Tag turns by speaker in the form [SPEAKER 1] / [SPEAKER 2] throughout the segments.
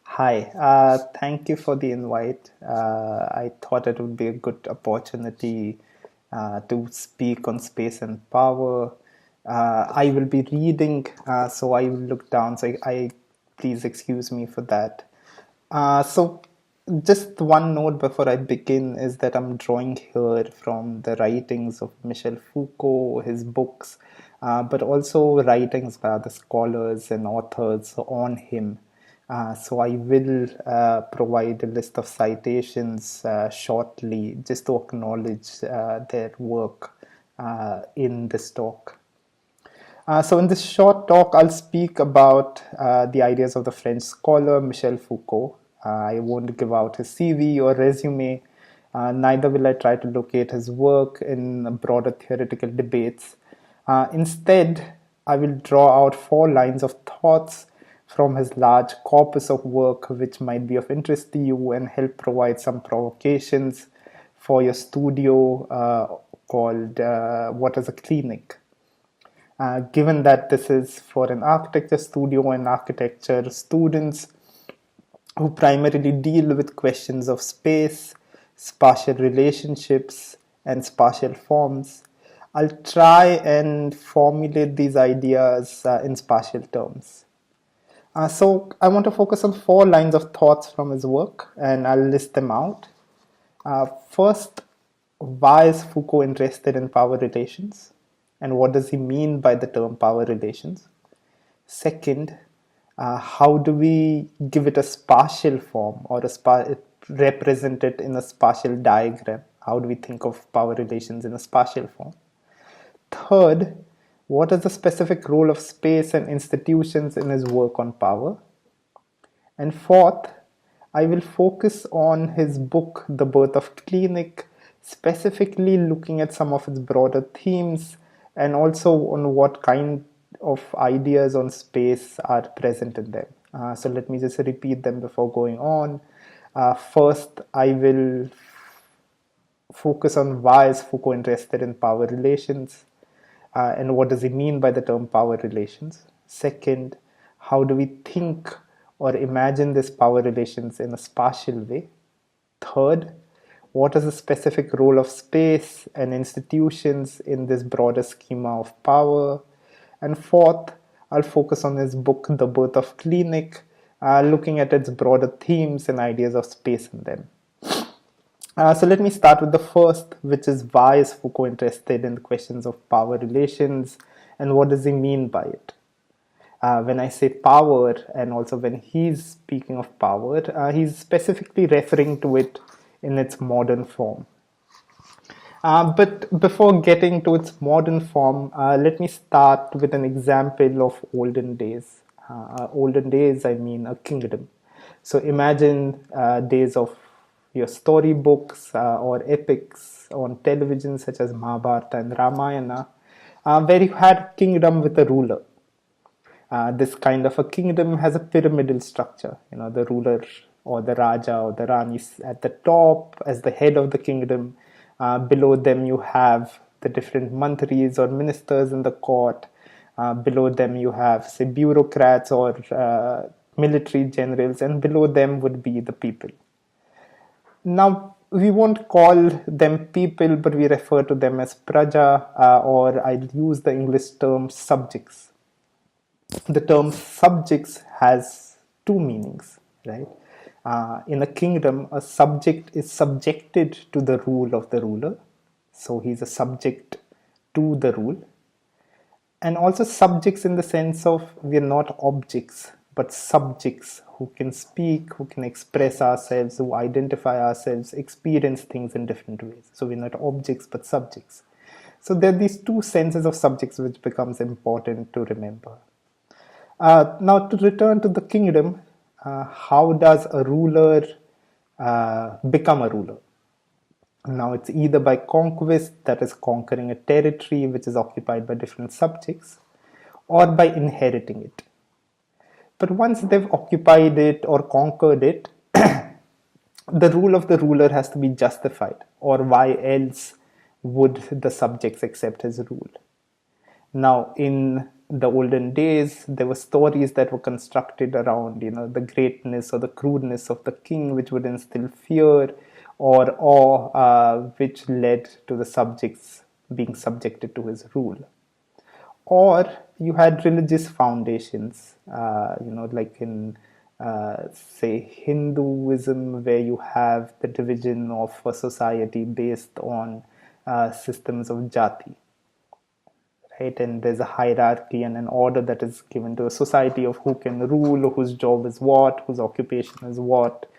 [SPEAKER 1] Hi, thank you for the invite. I thought it would be a good opportunity to speak on space and power. I will be reading, so I will look down. So I please excuse me for that. So just one note before I begin is that I'm drawing here from the writings of Michel Foucault, his books, but also writings by other scholars and authors on him. So I will provide a list of citations shortly just to acknowledge their work in this talk. So in this short talk, I'll speak about the ideas of the French scholar Michel Foucault. I won't give out his CV or resume. Neither will I try to locate his work in broader theoretical debates. Instead, I will draw out four lines of thoughts from his large corpus of work, which might be of interest to you and help provide some provocations for your studio called What is a Clinic? Given that this is for an architecture studio and architecture students who primarily deal with questions of space, spatial relationships, and spatial forms, I'll try and formulate these ideas in spatial terms. So I want to focus on four lines of thoughts from his work, and I'll list them out. First, why is Foucault interested in power relations? And what does he mean by the term power relations? Second, how do we give it a spatial form or represent it in a spatial diagram? How do we think of power relations in a spatial form? Third, what is the specific role of space and institutions in his work on power? And fourth, I will focus on his book, The Birth of Clinic, specifically looking at some of its broader themes and also on what kind of ideas on space are present in them. So let me just repeat them before going on. First, I will focus on why is Foucault interested in power relations and what does he mean by the term power relations. Second, how do we think or imagine this power relations in a spatial way? Third, what is the specific role of space and institutions in this broader schema of power? And fourth, I'll focus on his book, The Birth of Clinic, looking at its broader themes and ideas of space in them. So let me start with the first, which is why is Foucault interested in the questions of power relations and what does he mean by it? When I say power, and also when he's speaking of power, he's specifically referring to it in its modern form. But before getting to its modern form, let me start with an example of olden days. Olden days, I mean a kingdom. So imagine days of your storybooks or epics on television, such as Mahabharata and Ramayana, where you had a kingdom with a ruler. This kind of a kingdom has a pyramidal structure. You know, the ruler or the Raja or the Rani is at the top as the head of the kingdom. Below them you have the different mantris or ministers in the court. Below them you have, say, bureaucrats or military generals, and below them would be the people. Now, we won't call them people, but we refer to them as praja, or I'll use the English term subjects. The term subjects has two meanings, right? In a kingdom, a subject is subjected to the rule of the ruler, so he's a subject to the rule. And also subjects in the sense of we're not objects, but subjects who can speak, who can express ourselves, who identify ourselves, experience things in different ways. So we're not objects, but subjects. So there are these two senses of subjects which becomes important to remember. Now, to return to the kingdom, how does a ruler become a ruler? Now, it's either by conquest, that is conquering a territory which is occupied by different subjects, or by inheriting it. But once they've occupied it or conquered it, the rule of the ruler has to be justified, or why else would the subjects accept his rule? Now, in the olden days, there were stories that were constructed around, the greatness or the crudeness of the king, which would instill fear or awe, which led to the subjects being subjected to his rule. Or you had religious foundations, like in, say, Hinduism, where you have the division of a society based on systems of jati, right? And there's a hierarchy and an order that is given to a society of who can rule, whose job is what, whose occupation is what.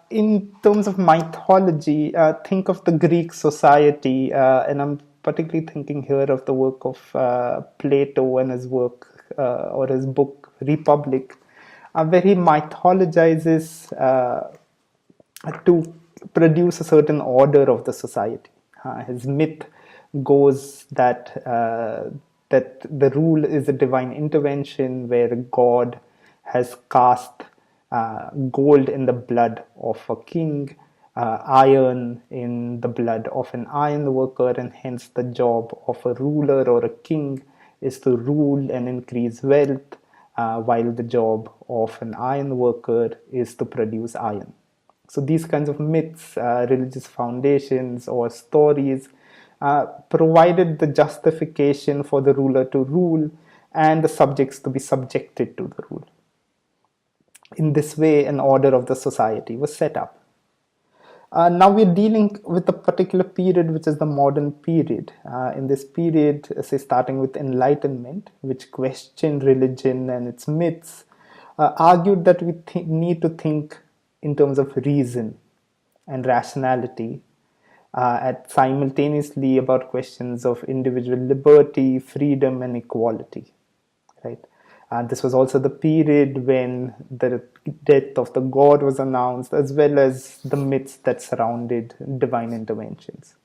[SPEAKER 1] In terms of mythology, think of the Greek society, and I'm particularly thinking here of the work of Plato and his work or his book Republic, where he mythologizes to produce a certain order of the society. His myth goes that the rule is a divine intervention where God has cast gold in the blood of a king, iron in the blood of an iron worker, and hence the job of a ruler or a king is to rule and increase wealth, while the job of an iron worker is to produce iron. So these kinds of myths, religious foundations, or stories provided the justification for the ruler to rule and the subjects to be subjected to the rule. In this way, an order of the society was set up. Now we're dealing with a particular period, which is the modern period. In this period, say starting with Enlightenment, which questioned religion and its myths, argued that we need to think in terms of reason and rationality, simultaneously about questions of individual liberty, freedom, and equality. Right. This was also the period when the death of the god was announced, as well as the myths that surrounded divine interventions.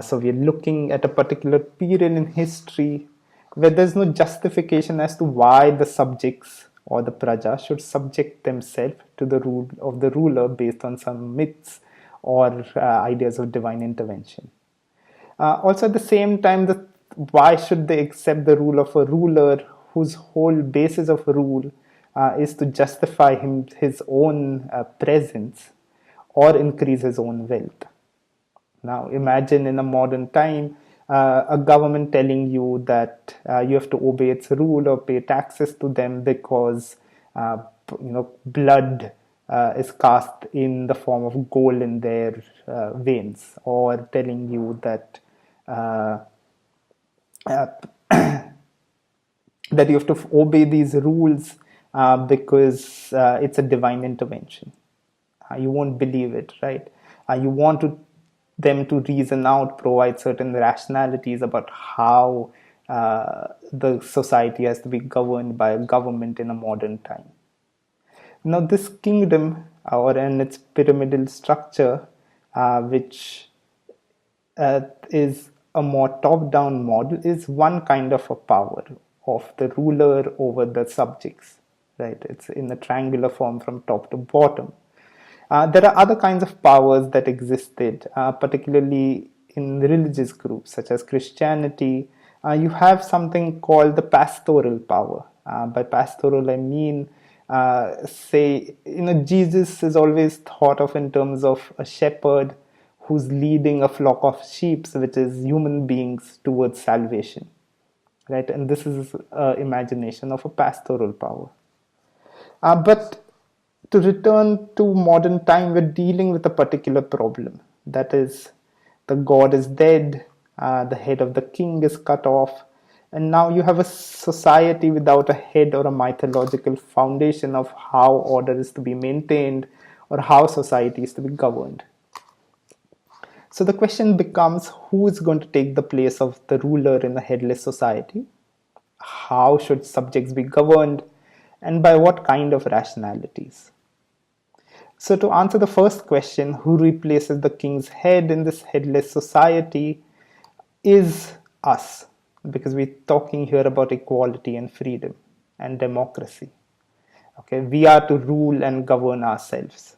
[SPEAKER 1] So we're looking at a particular period in history where there's no justification as to why the subjects or the praja should subject themselves to the rule of the ruler based on some myths or ideas of divine intervention. Also, at the same time, why should they accept the rule of a ruler whose whole basis of rule is to justify his own presence or increase his own wealth? Now, imagine in a modern time, a government telling you that you have to obey its rule or pay taxes to them because blood is cast in the form of gold in their veins, or telling you that that you have to obey these rules because it's a divine intervention. You won't believe it, right? You want them to reason out, provide certain rationalities about how the society has to be governed by a government in a modern time. Now, this kingdom, or in its pyramidal structure, which is a more top-down model, is one kind of a power of the ruler over the subjects, right? It's in a triangular form from top to bottom. There are other kinds of powers that existed, particularly in religious groups such as Christianity. You have something called the pastoral power. By pastoral, I mean, Jesus is always thought of in terms of a shepherd who's leading a flock of sheep, which is human beings, towards salvation, right? And this is imagination of a pastoral power. But to return to modern time, we're dealing with a particular problem. That is, the god is dead, the head of the king is cut off, and now you have a society without a head or a mythological foundation of how order is to be maintained or how society is to be governed. So the question becomes, who is going to take the place of the ruler in a headless society? How should subjects be governed? And by what kind of rationalities? So to answer the first question, who replaces the king's head in this headless society, is us, because we're talking here about equality and freedom and democracy. Okay, we are to rule and govern ourselves.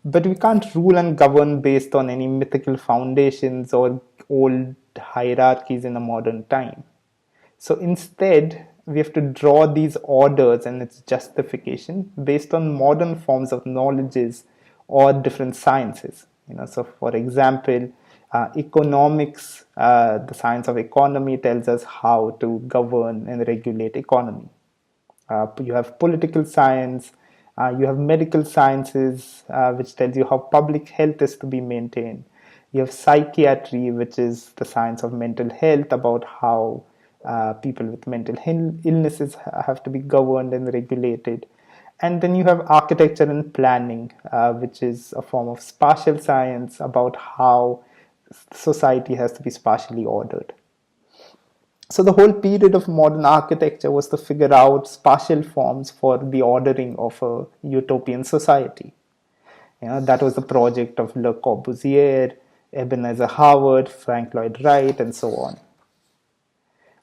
[SPEAKER 1] But we can't rule and govern based on any mythical foundations or old hierarchies in a modern time. So instead, we have to draw these orders and its justification based on modern forms of knowledges or different sciences. So for example, economics, the science of economy tells us how to govern and regulate economy. You have political science, you have medical sciences, which tells you how public health is to be maintained. You have psychiatry, which is the science of mental health, about how people with mental illnesses have to be governed and regulated. And then you have architecture and planning, which is a form of spatial science about how society has to be spatially ordered. So the whole period of modern architecture was to figure out spatial forms for the ordering of a utopian society. That was the project of Le Corbusier, Ebenezer Howard, Frank Lloyd Wright, and so on.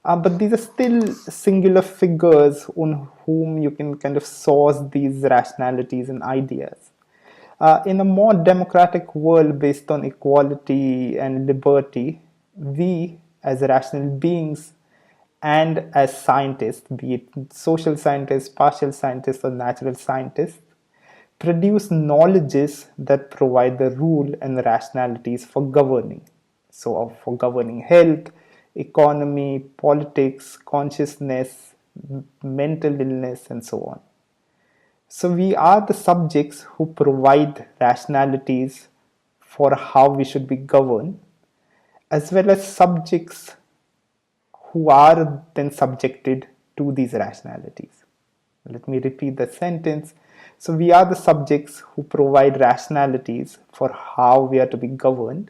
[SPEAKER 1] But these are still singular figures on whom you can kind of source these rationalities and ideas. In a more democratic world based on equality and liberty, we as rational beings and as scientists, be it social scientists, partial scientists, or natural scientists, produce knowledges that provide the rule and rationalities for governing. So, for governing health, economy, politics, consciousness, mental illness, and so on. So, we are the subjects who provide rationalities for how we should be governed, as well as subjects who are then subjected to these rationalities. Let me repeat the sentence. So we are the subjects who provide rationalities for how we are to be governed,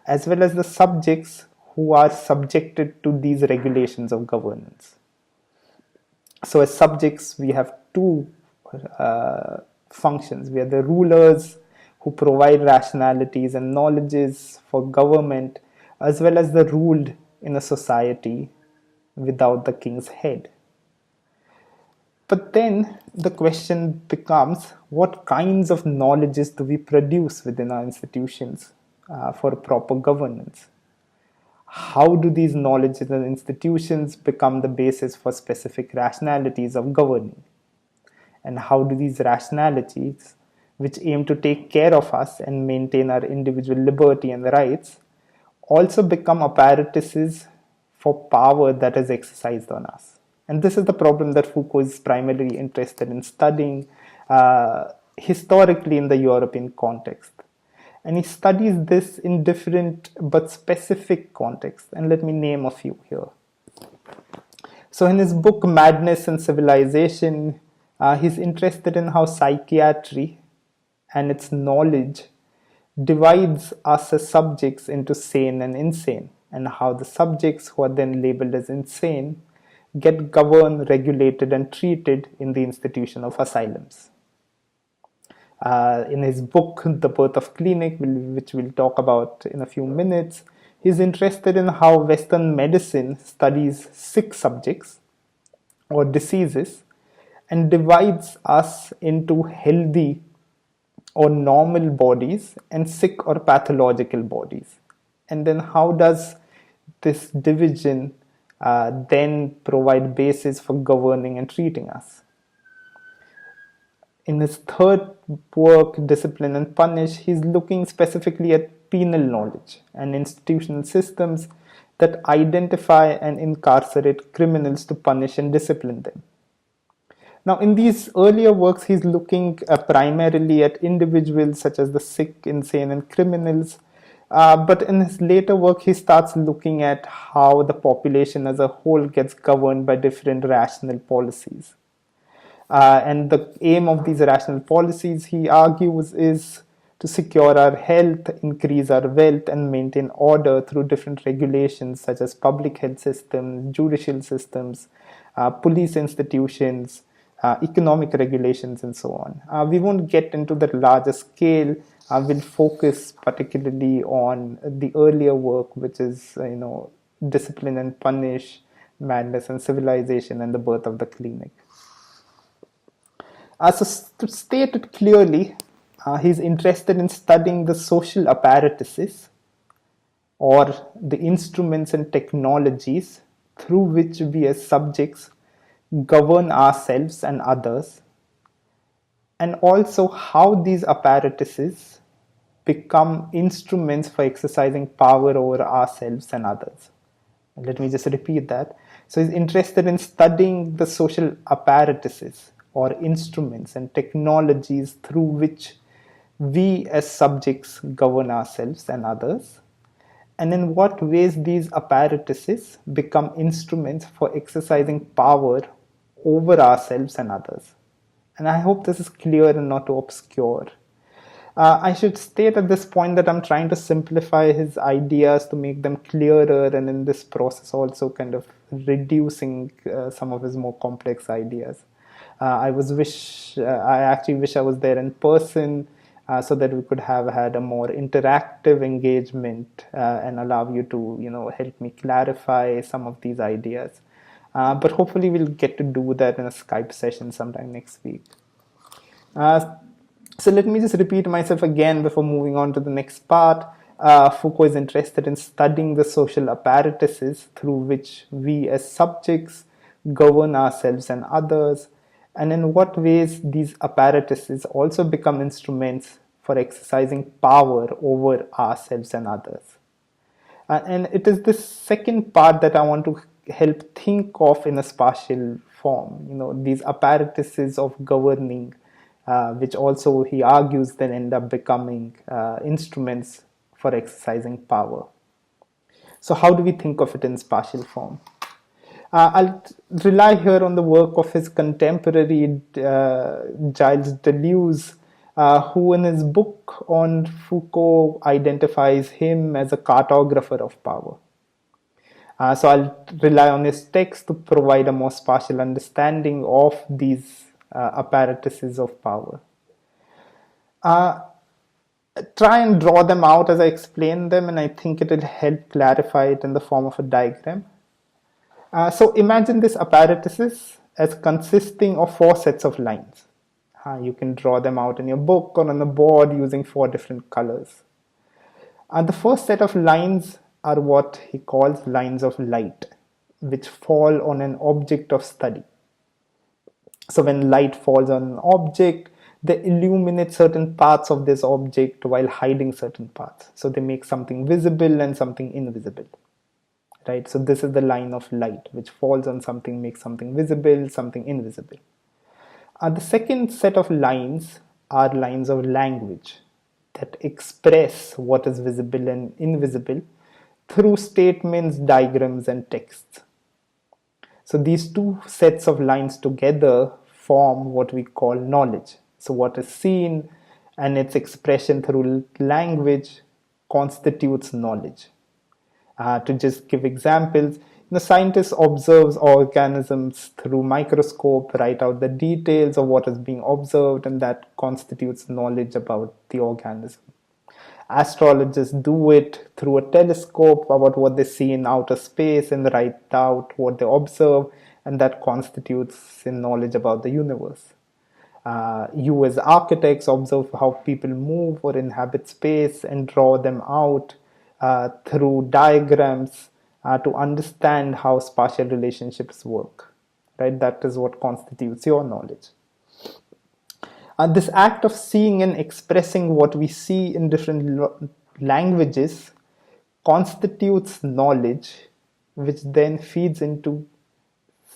[SPEAKER 1] as well as the subjects who are subjected to these regulations of governance. So as subjects, we have two functions. We are the rulers who provide rationalities and knowledges for government, as well as the ruled in a society without the king's head. But then the question becomes, what kinds of knowledges do we produce within our institutions for proper governance? How do these knowledges and institutions become the basis for specific rationalities of governing? And how do these rationalities, which aim to take care of us and maintain our individual liberty and rights, also become apparatuses for power that is exercised on us? And this is the problem that Foucault is primarily interested in studying historically in the European context. And he studies this in different but specific contexts. And let me name a few here. So in his book Madness and Civilization, he's interested in how psychiatry and its knowledge divides us as subjects into sane and insane, and how the subjects who are then labeled as insane get governed, regulated, and treated in the institution of asylums. In his book, The Birth of Clinic, which we'll talk about in a few minutes, he's interested in how Western medicine studies sick subjects or diseases and divides us into healthy or normal bodies and sick or pathological bodies. And then how does this division then provide basis for governing and treating us? In his third work, Discipline and Punish, he's looking specifically at penal knowledge and institutional systems that identify and incarcerate criminals to punish and discipline them. Now, in these earlier works, he's looking primarily at individuals such as the sick, insane, and criminals. But in his later work, he starts looking at how the population as a whole gets governed by different rational policies. And the aim of these rational policies, he argues, is to secure our health, increase our wealth, and maintain order through different regulations such as public health systems, judicial systems, police institutions, economic regulations, and so on. We won't get into the larger scale. We'll focus particularly on the earlier work, which is, Discipline and Punish, Madness and Civilization, and The Birth of the Clinic. So to state it clearly, he's interested in studying the social apparatuses or the instruments and technologies through which we as subjects govern ourselves and others, and also how these apparatuses become instruments for exercising power over ourselves and others. Let me just repeat that. So he's interested in studying the social apparatuses or instruments and technologies through which we as subjects govern ourselves and others, and in what ways these apparatuses become instruments for exercising power over ourselves and others. And I hope this is clear and not too obscure. I should state at this point that I'm trying to simplify his ideas to make them clearer, and in this process also kind of reducing some of his more complex ideas. I actually wish I was there in person, so that we could have had a more interactive engagement and allow you to, help me clarify some of these ideas. But hopefully we'll get to do that in a Skype session sometime next week. So let me just repeat myself again before moving on to the next part. Foucault is interested in studying the social apparatuses through which we as subjects govern ourselves and others, and in what ways these apparatuses also become instruments for exercising power over ourselves and others. And it is this second part that I want to help think of in a spatial form. These apparatuses of governing, which also he argues then end up becoming instruments for exercising power. So how do we think of it in spatial form? I'll rely here on the work of his contemporary Gilles Deleuze, who in his book on Foucault identifies him as a cartographer of power. So I'll rely on his text to provide a more spatial understanding of these apparatuses of power. Try and draw them out as I explain them, and I think it will help clarify it in the form of a diagram. So imagine this apparatuses as consisting of 4 sets of lines. You can draw them out in your book or on the board using 4 different colors. The first set of lines are what he calls lines of light, which fall on an object of study. So when light falls on an object, they illuminate certain parts of this object while hiding certain parts. So they make something visible and something invisible. Right? So this is the line of light, which falls on something, makes something visible, something invisible. The second set of lines are lines of language that express what is visible and invisible through statements, diagrams, and texts. So these 2 sets of lines together form what we call knowledge. So what is seen and its expression through language constitutes knowledge. To just give examples, scientists observe organisms through microscope, write out the details of what is being observed, and that constitutes knowledge about the organism. Astrologers do it through a telescope about what they see in outer space and write out what they observe, and that constitutes knowledge about the universe. You as architects observe how people move or inhabit space and draw them out through diagrams to understand how spatial relationships work. Right? That is what constitutes your knowledge. This act of seeing and expressing what we see in different languages constitutes knowledge, which then feeds into,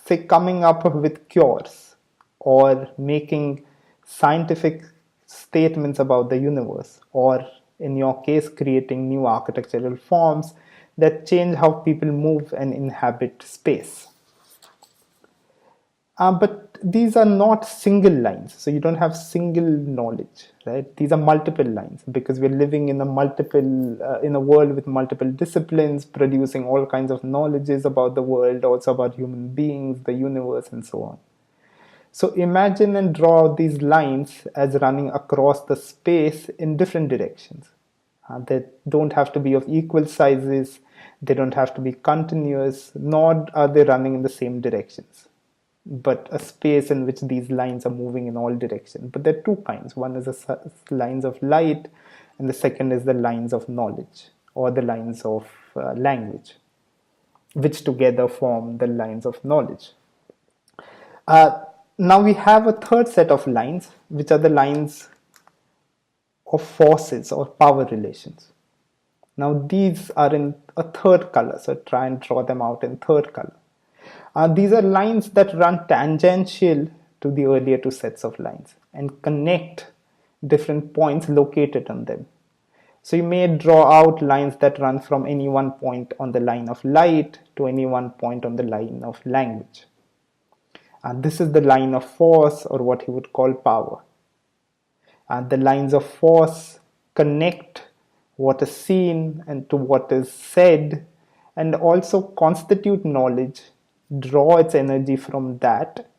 [SPEAKER 1] say, coming up with cures or making scientific statements about the universe, or in your case, creating new architectural forms that change how people move and inhabit space. But these are not single lines, so you don't have single knowledge, right? These are multiple lines, because we're living in a world with multiple disciplines, producing all kinds of knowledges about the world, also about human beings, the universe, and so on. So imagine and draw these lines as running across the space in different directions. They don't have to be of equal sizes, they don't have to be continuous, nor are they running in the same directions, but a space in which these lines are moving in all directions. But there are 2 kinds. One is the lines of light, and the second is the lines of knowledge, or the lines of language. which together form the lines of knowledge. Now we have a third set of lines, which are the lines of forces or power relations. Now these are in a third color, so try and draw them out in third color. These are lines that run tangential to the earlier two sets of lines and connect different points located on them. So you may draw out lines that run from any one point on the line of light to any one point on the line of language. This is the line of force, or what he would call power. The lines of force connect what is seen and to what is said, and also constitute knowledge, draw its energy from that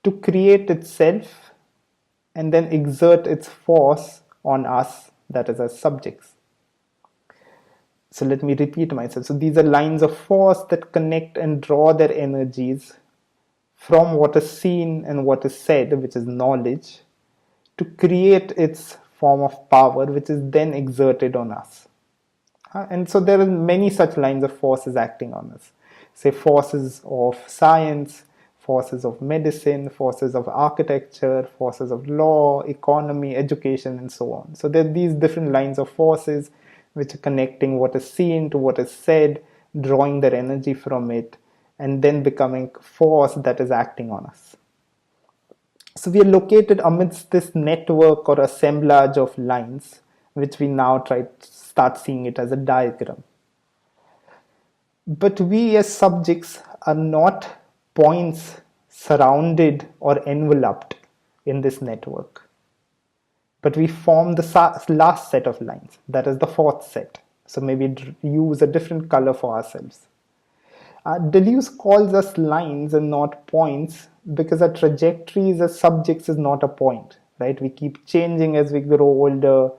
[SPEAKER 1] to create itself and then exert its force on us, that is, as subjects. So let me repeat myself. So these are lines of force that connect and draw their energies from what is seen and what is said, which is knowledge, to create its form of power, which is then exerted on us. And so there are many such lines of forces acting on us. Say forces of science, forces of medicine, forces of architecture, forces of law, economy, education, and so on. So there are these different lines of forces which are connecting what is seen to what is said, drawing their energy from it, and then becoming force that is acting on us. So we are located amidst this network or assemblage of lines, which we now start seeing it as a diagram. But we as subjects are not points surrounded or enveloped in this network. But we form the last set of lines, that is the fourth set. So maybe use a different color for ourselves. Deleuze calls us lines and not points because our trajectories as subjects is not a point, right? We keep changing as we grow older,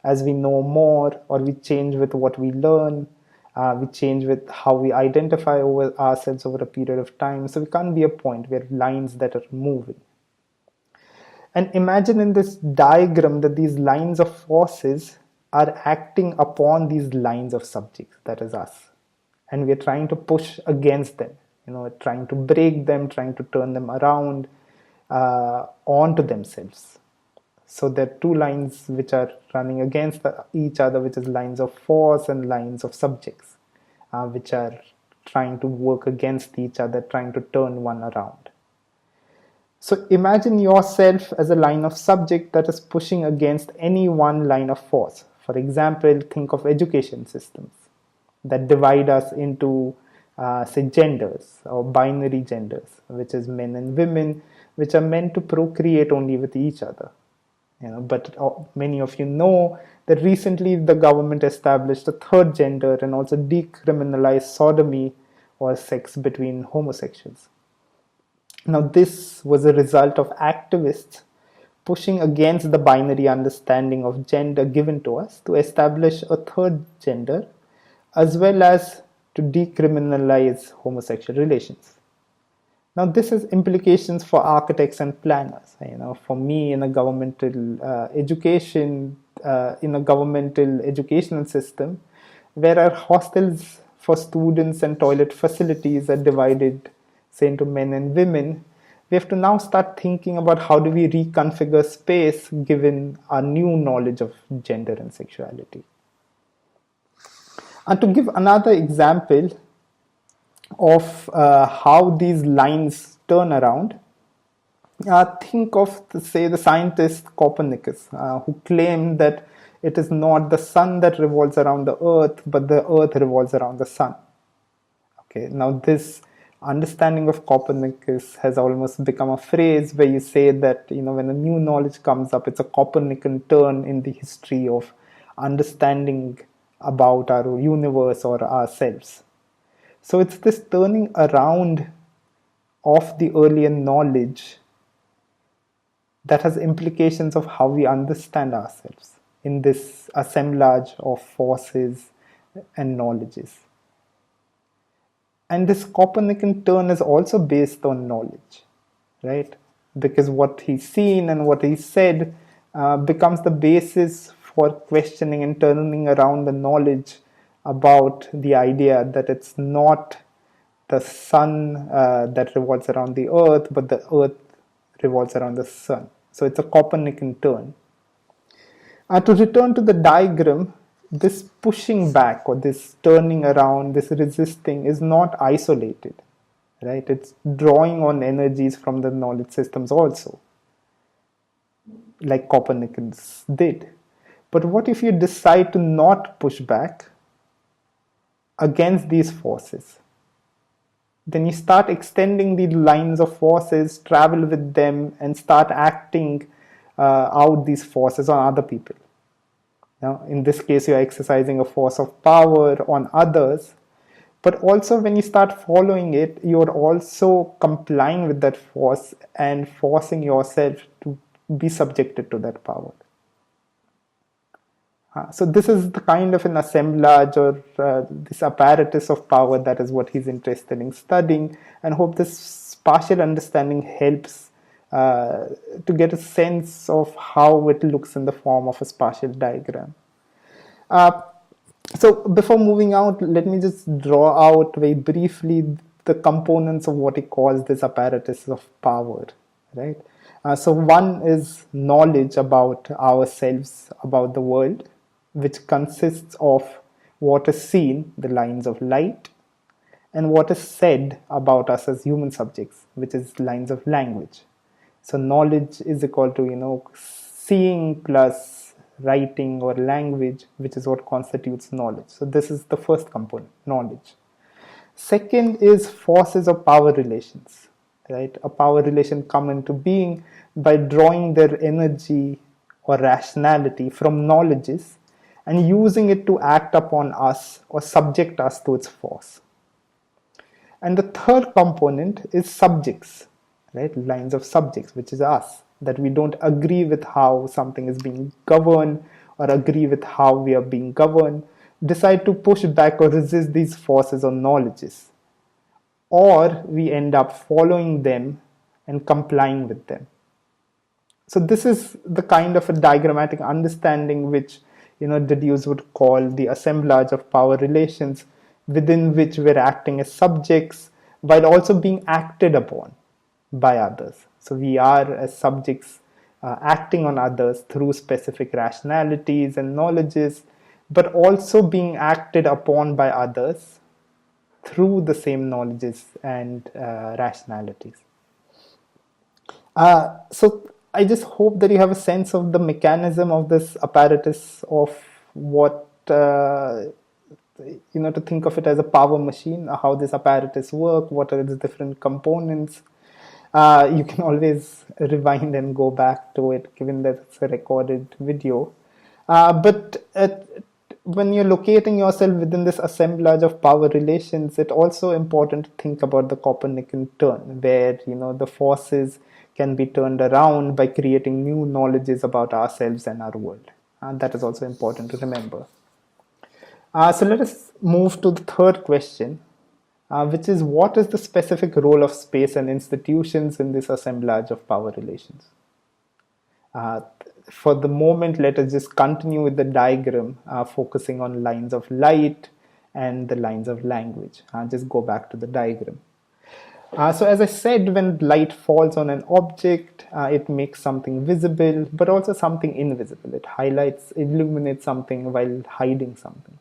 [SPEAKER 1] as we know more, or we change with what we learn. We change with how we identify ourselves over a period of time. So we can't be a point. We're lines that are moving. And imagine in this diagram that these lines of forces are acting upon these lines of subjects, that is us. And we're trying to push against them, trying to break them, trying to turn them around onto themselves. So there are two lines which are running against each other, which is lines of force and lines of subjects, which are trying to work against each other, trying to turn one around. So imagine yourself as a line of subject that is pushing against any one line of force. For example, think of education systems that divide us into, say, genders or binary genders, which is men and women, which are meant to procreate only with each other. But many of you know that recently the government established a third gender and also decriminalized sodomy or sex between homosexuals. Now, this was a result of activists pushing against the binary understanding of gender given to us to establish a third gender, as well as to decriminalize homosexual relations. Now, this has implications for architects and planners. For me, in a governmental educational system, where our hostels for students and toilet facilities are divided, say, into men and women, we have to now start thinking about how do we reconfigure space given our new knowledge of gender and sexuality. And to give another example of how these lines turn around, think of, say, the scientist Copernicus, who claimed that it is not the sun that revolves around the earth, but the earth revolves around the sun. Okay, now this understanding of Copernicus has almost become a phrase where you say that, when a new knowledge comes up, it's a Copernican turn in the history of understanding about our universe or ourselves. So it's this turning around of the earlier knowledge that has implications of how we understand ourselves in this assemblage of forces and knowledges. And this Copernican turn is also based on knowledge, right? Because what he's seen and what he said becomes the basis for questioning and turning around the knowledge about the idea that it's not the sun that revolves around the earth, but the earth revolves around the sun. So it's a Copernican turn. To return to the diagram, this pushing back or this turning around, this resisting is not isolated, right? It's drawing on energies from the knowledge systems also, like Copernicus did. But what if you decide to not push back against these forces? Then you start extending the lines of forces, travel with them, and start acting out these forces on other people. Now, in this case, you're exercising a force of power on others, but also when you start following it, you're also complying with that force and forcing yourself to be subjected to that power. So this is the kind of an assemblage or this apparatus of power that is what he's interested in studying, and hope this partial understanding helps to get a sense of how it looks in the form of a spatial diagram. So before moving out, let me just draw out very briefly the components of what he calls this apparatus of power, right? So one is knowledge about ourselves, about the world, which consists of what is seen, the lines of light, and what is said about us as human subjects, which is lines of language. So knowledge is equal to, seeing plus writing or language, which is what constitutes knowledge. So this is the first component, knowledge. Second is forces of power relations, right? A power relation come into being by drawing their energy or rationality from knowledges and using it to act upon us or subject us to its force. And the third component is subjects, right? Lines of subjects, which is us, that we don't agree with how something is being governed or agree with how we are being governed, decide to push back or resist these forces or knowledges, or we end up following them and complying with them. So this is the kind of a diagrammatic understanding which Deleuze would call the assemblage of power relations, within which we're acting as subjects while also being acted upon by others. So we are as subjects acting on others through specific rationalities and knowledges, but also being acted upon by others through the same knowledges and rationalities. So I just hope that you have a sense of the mechanism of this apparatus of what, to think of it as a power machine, how this apparatus works, what are its different components. You can always rewind and go back to it, given that it's a recorded video. But when you're locating yourself within this assemblage of power relations, it's also important to think about the Copernican turn, where the forces can be turned around by creating new knowledges about ourselves and our world. And that is also important to remember. So let us move to the third question, which is, what is the specific role of space and institutions in this assemblage of power relations? For the moment, let us just continue with the diagram, focusing on lines of light and the lines of language. Just go back to the diagram. So as I said, when light falls on an object, it makes something visible, but also something invisible. It highlights, illuminates something while hiding something.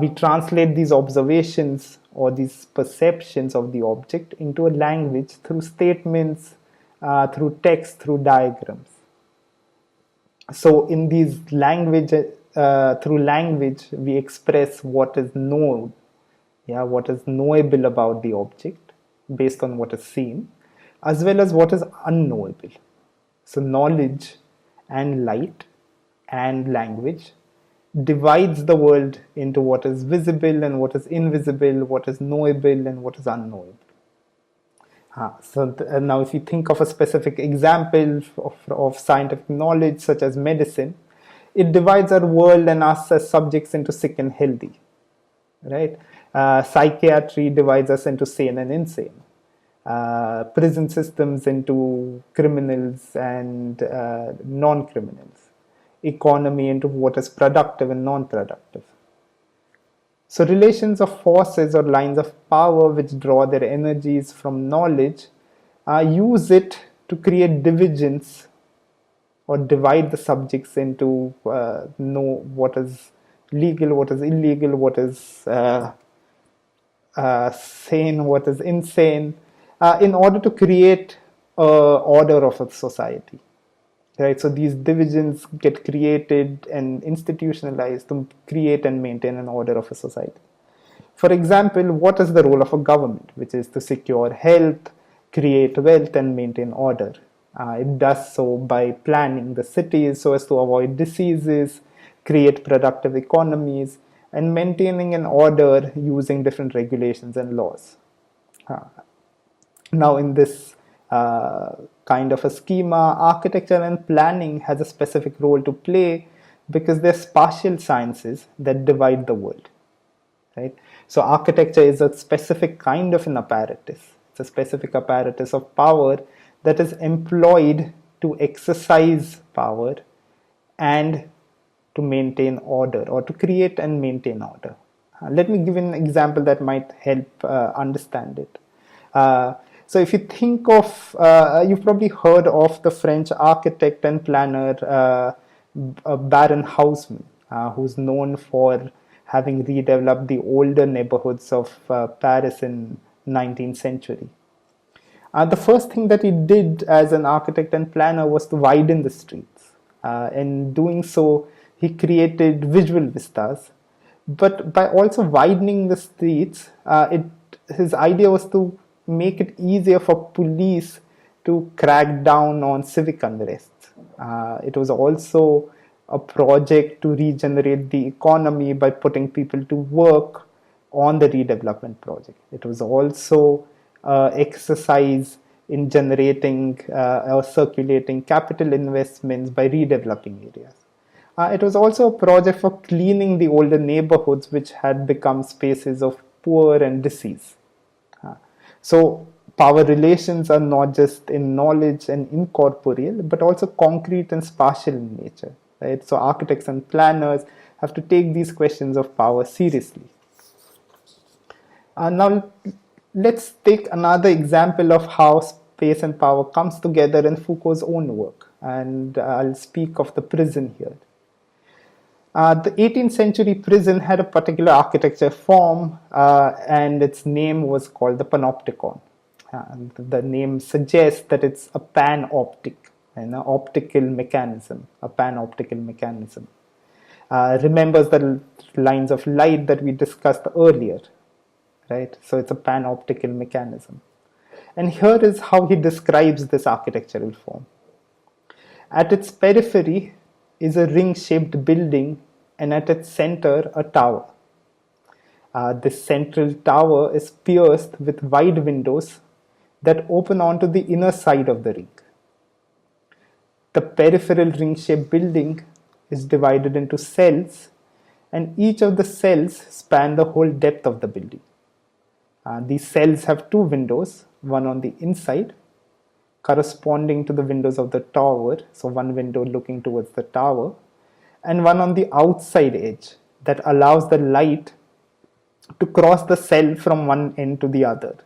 [SPEAKER 1] We translate these observations or these perceptions of the object into a language through statements, through text, through diagrams. So in these through language, we express what is known, what is knowable about the object based on what is seen, as well as what is unknowable. So knowledge and light and language divides the world into what is visible and what is invisible, what is knowable and what is unknowable. Now if you think of a specific example of scientific knowledge such as medicine, it divides our world and us as subjects into sick and healthy, right? Psychiatry divides us into sane and insane. Prison systems into criminals and non-criminals. Economy into what is productive and non-productive. So relations of forces or lines of power which draw their energies from knowledge use it to create divisions or divide the subjects into know what is legal, what is illegal, what is sane, what is insane, in order to create a order of a society. Right, so these divisions get created and institutionalized to create and maintain an order of a society. For example, what is the role of a government, which is to secure health, create wealth, and maintain order? It does so by planning the cities so as to avoid diseases, create productive economies, and maintaining an order using different regulations and laws. Now, in this kind of a schema, architecture and planning has a specific role to play because they're spatial sciences that divide the world. Right? So architecture is a specific kind of an apparatus. It's a specific apparatus of power that is employed to exercise power and to maintain order, or to create and maintain order. Let me give an example that might help understand it. So if you think of, you've probably heard of the French architect and planner Baron Haussmann, who's known for having redeveloped the older neighborhoods of Paris in 19th century. The first thing that he did as an architect and planner was to widen the streets. In doing so, he created visual vistas. But by also widening the streets, his idea was to make it easier for police to crack down on civic unrest. It was also a project to regenerate the economy by putting people to work on the redevelopment project. It was also exercise in generating or circulating capital investments by redeveloping areas. It was also a project for cleaning the older neighborhoods which had become spaces of poor and disease. So power relations are not just in knowledge and incorporeal, but also concrete and spatial in nature. Right? So architects and planners have to take these questions of power seriously. Now let's take another example of how space and power comes together in Foucault's own work, and I'll speak of the prison here. The 18th century prison had a particular architecture form, and its name was called the panopticon. The name suggests that it's a panoptic, an optical mechanism, a panoptical mechanism. Remembers the lines of light that we discussed earlier, right? So it's a panoptical mechanism. And here is how he describes this architectural form. At its periphery is a ring-shaped building, and at its center a tower. This central tower is pierced with wide windows that open onto the inner side of the ring. The peripheral ring-shaped building is divided into cells, and each of the cells span the whole depth of the building. These cells have two windows, one on the inside, corresponding to the windows of the tower, so one window looking towards the tower, and one on the outside edge that allows the light to cross the cell from one end to the other.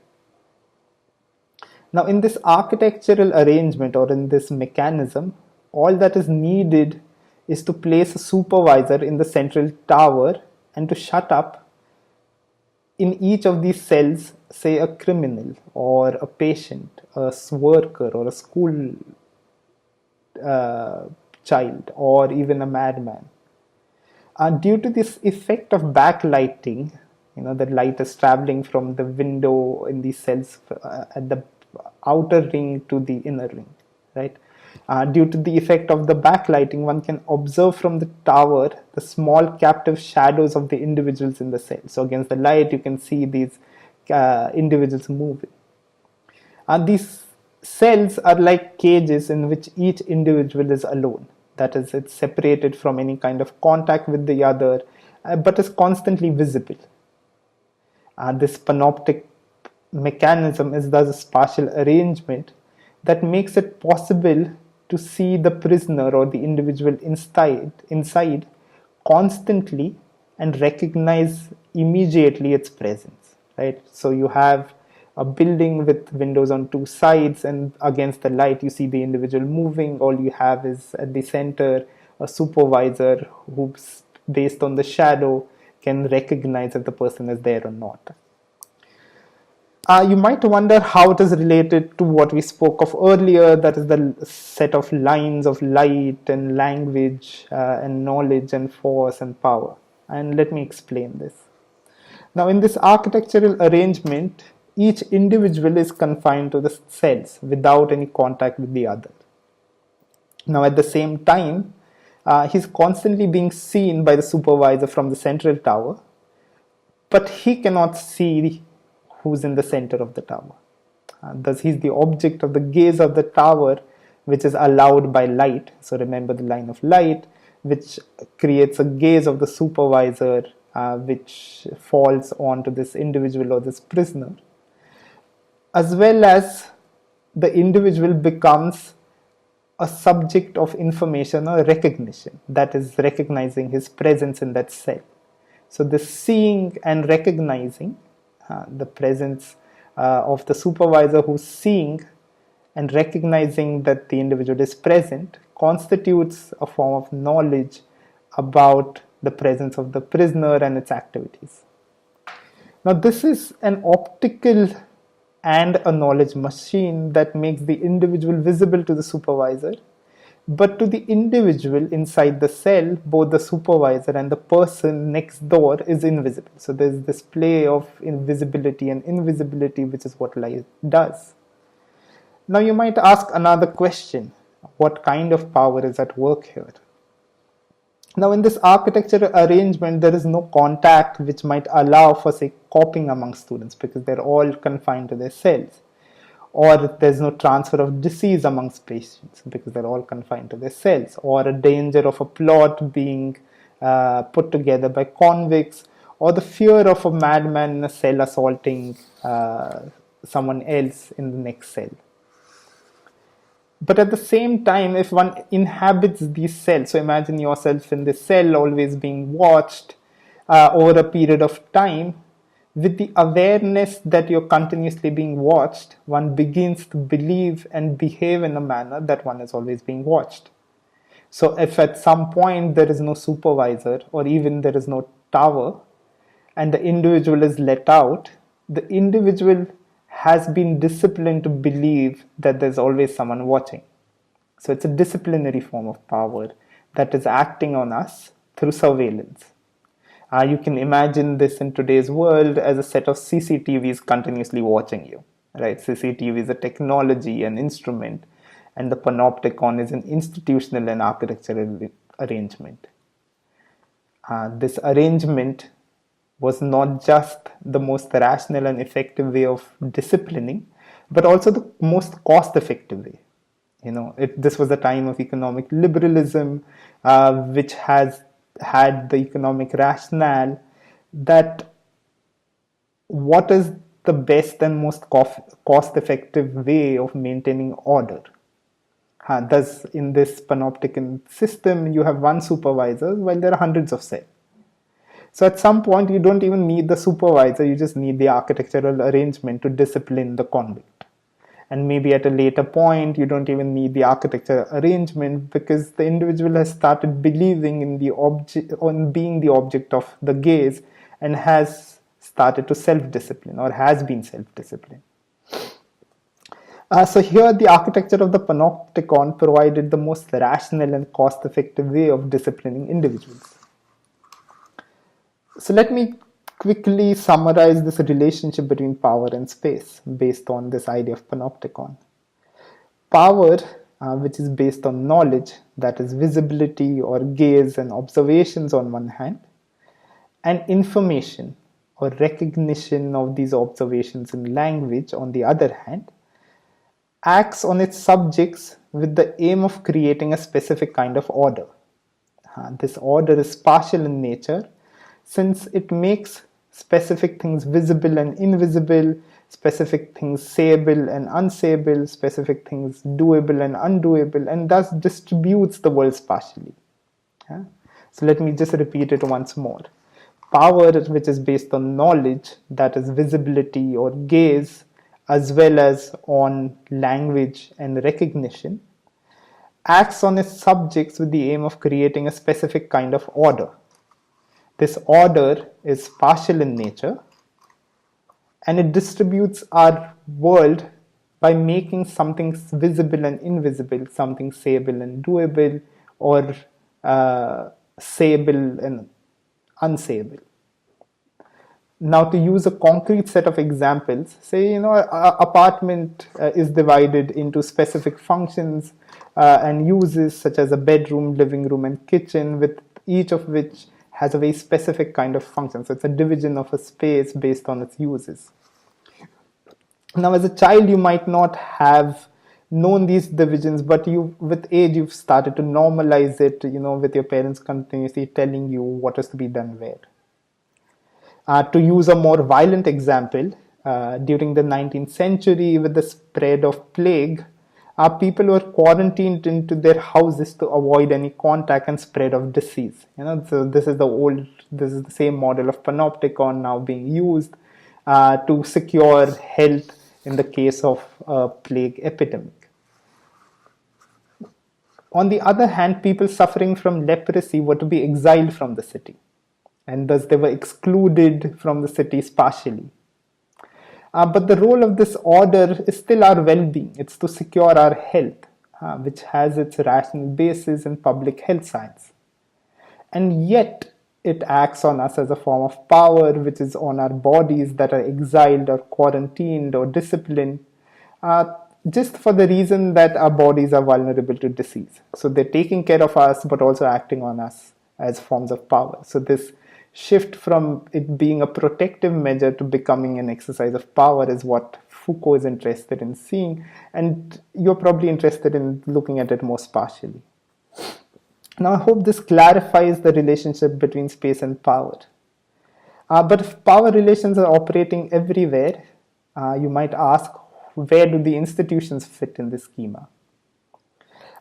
[SPEAKER 1] Now, in this architectural arrangement or in this mechanism, all that is needed is to place a supervisor in the central tower and to shut up in each of these cells, say, a criminal or a patient, a worker or a school child, or even a madman. Due to this effect of backlighting, the light is traveling from the window in these cells at the outer ring to the inner ring, right? Due to the effect of the backlighting, one can observe from the tower the small captive shadows of the individuals in the cell. So against the light, you can see these individuals moving. These cells are like cages in which each individual is alone. That is, it's separated from any kind of contact with the other, but is constantly visible. This panoptic mechanism is thus a spatial arrangement that makes it possible to see the prisoner or the individual inside constantly and recognize immediately its presence, right? So you have a building with windows on two sides, and against the light you see the individual moving. All you have is at the center a supervisor who, based on the shadow, can recognize if the person is there or not. You might wonder how it is related to what we spoke of earlier, that is the set of lines of light and language and knowledge and force and power. And let me explain this. Now, in this architectural arrangement, each individual is confined to the cells without any contact with the other. Now, at the same time, he's constantly being seen by the supervisor from the central tower, but he cannot see who's in the center of the tower. Thus, he's the object of the gaze of the tower, which is allowed by light. So, remember the line of light, which creates a gaze of the supervisor, which falls onto this individual or this prisoner, as well as the individual becomes a subject of information or recognition, that is, recognizing his presence in that cell. So, this seeing and recognizing the presence of the supervisor who's seeing and recognizing that the individual is present constitutes a form of knowledge about the presence of the prisoner and its activities. Now, this is an optical and a knowledge machine that makes the individual visible to the supervisor, but to the individual inside the cell, both the supervisor and the person next door is invisible. So there's this play of invisibility and invisibility, which is what light does. Now you might ask another question: what kind of power is at work here? Now, in this architectural arrangement, there is no contact which might allow for, say, copying among students, because they're all confined to their cells. Or there's no transfer of disease amongst patients because they're all confined to their cells. Or a danger of a plot being put together by convicts, or the fear of a madman in a cell assaulting someone else in the next cell. But at the same time, if one inhabits these cells, so imagine yourself in this cell always being watched over a period of time, with the awareness that you're continuously being watched, one begins to believe and behave in a manner that one is always being watched. So if at some point there is no supervisor, or even there is no tower, and the individual is let out, the individual has been disciplined to believe that there's always someone watching. So it's a disciplinary form of power that is acting on us through surveillance. You can imagine this in today's world as a set of CCTVs continuously watching you, right? CCTV is a technology, an instrument, and the panopticon is an institutional and architectural arrangement. This arrangement was not just the most rational and effective way of disciplining, but also the most cost-effective way. This was a time of economic liberalism, which has had the economic rationale that what is the best and most cost-effective way of maintaining order. Thus, in this panopticon system, you have one supervisor while there are hundreds of cells. So at some point, you don't even need the supervisor, you just need the architectural arrangement to discipline the convict. And maybe at a later point, you don't even need the architectural arrangement, because the individual has started believing in the object, on being the object of the gaze, and has started to self-discipline, or has been self-disciplined. So here the architecture of the panopticon provided the most rational and cost-effective way of disciplining individuals. So let me quickly summarize this relationship between power and space based on this idea of panopticon. Power, which is based on knowledge, that is visibility or gaze and observations on one hand, and information or recognition of these observations in language on the other hand, acts on its subjects with the aim of creating a specific kind of order. This order is partial in nature, since it makes specific things visible and invisible, specific things sayable and unsayable, specific things doable and undoable, and thus distributes the world spatially. So let me just repeat it once more. power which is based on knowledge, that is visibility or gaze, as well as on language and recognition, acts on its subjects with the aim of creating a specific kind of order. This order is partial in nature, and it distributes our world by making something visible and invisible, something sayable and doable, or sayable and unsayable. Now, to use a concrete set of examples, say, an apartment is divided into specific functions and uses, such as a bedroom, living room, and kitchen, with each of which has a very specific kind of function. So it's a division of a space based on its uses. Now, as a child, you might not have known these divisions, but with age, you've started to normalize it, with your parents continuously telling you what is to be done where. To use a more violent example, during the 19th century, with the spread of plague, people were quarantined into their houses to avoid any contact and spread of disease. So this is the same model of panopticon now being used to secure health in the case of a plague epidemic. On the other hand, people suffering from leprosy were to be exiled from the city, and thus they were excluded from the cities partially. But the role of this order is still our well-being. It's to secure our health, which has its rational basis in public health science. And yet, it acts on us as a form of power, which is on our bodies that are exiled or quarantined or disciplined, just for the reason that our bodies are vulnerable to disease. So they're taking care of us, but also acting on us as forms of power. So this shift from it being a protective measure to becoming an exercise of power is what Foucault is interested in seeing, and you're probably interested in looking at it more spatially. Now, I hope this clarifies the relationship between space and power. But if power relations are operating everywhere, you might ask, where do the institutions fit in this schema?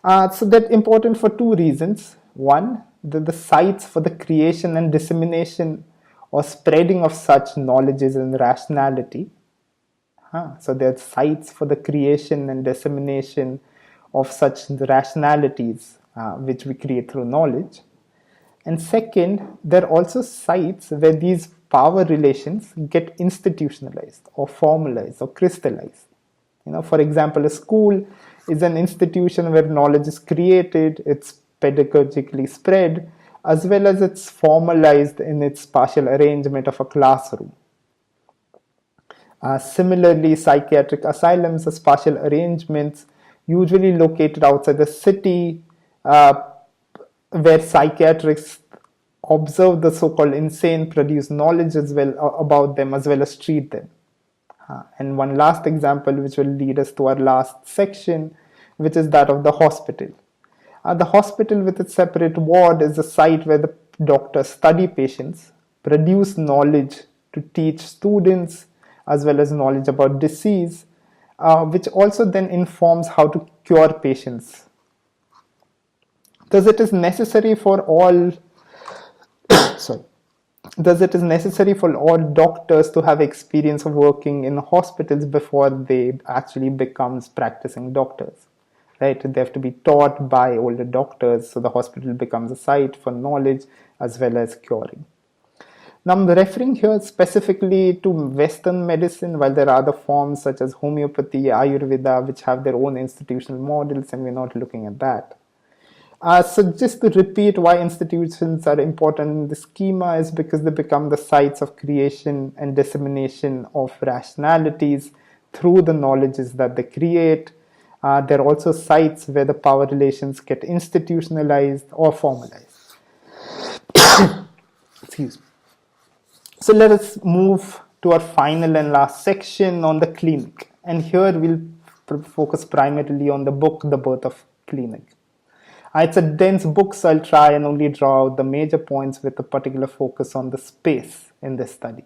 [SPEAKER 1] So that's important for two reasons. One, the sites for the creation and dissemination or spreading of such knowledges and rationality. So there are sites for the creation and dissemination of such rationalities, which we create through knowledge. And second, there are also sites where these power relations get institutionalized or formalized or crystallized. For example, a school is an institution where knowledge is created, it's pedagogically spread, as well as it's formalized in its spatial arrangement of a classroom. Similarly, psychiatric asylums are spatial arrangements usually located outside the city, where psychiatrists observe the so-called insane, produce knowledge as well about them, as well as treat them. And one last example, which will lead us to our last section, which is that of the hospital. The hospital with its separate ward is a site where the doctors study patients, produce knowledge to teach students, as well as knowledge about disease, which also then informs how to cure patients. Thus, it is necessary for all doctors to have experience of working in hospitals before they actually become practicing doctors. Right? They have to be taught by older doctors, so the hospital becomes a site for knowledge as well as curing. Now, I'm referring here specifically to Western medicine, while there are other forms such as homeopathy, Ayurveda, which have their own institutional models, and we're not looking at that. So just to repeat why institutions are important in the schema is because they become the sites of creation and dissemination of rationalities through the knowledges that they create. There are also sites where the power relations get institutionalized or formalized. Excuse me. So let us move to our final and last section on the clinic. And here we'll focus primarily on the book, The Birth of Clinic. It's a dense book, so I'll try and only draw out the major points with a particular focus on the space in this study.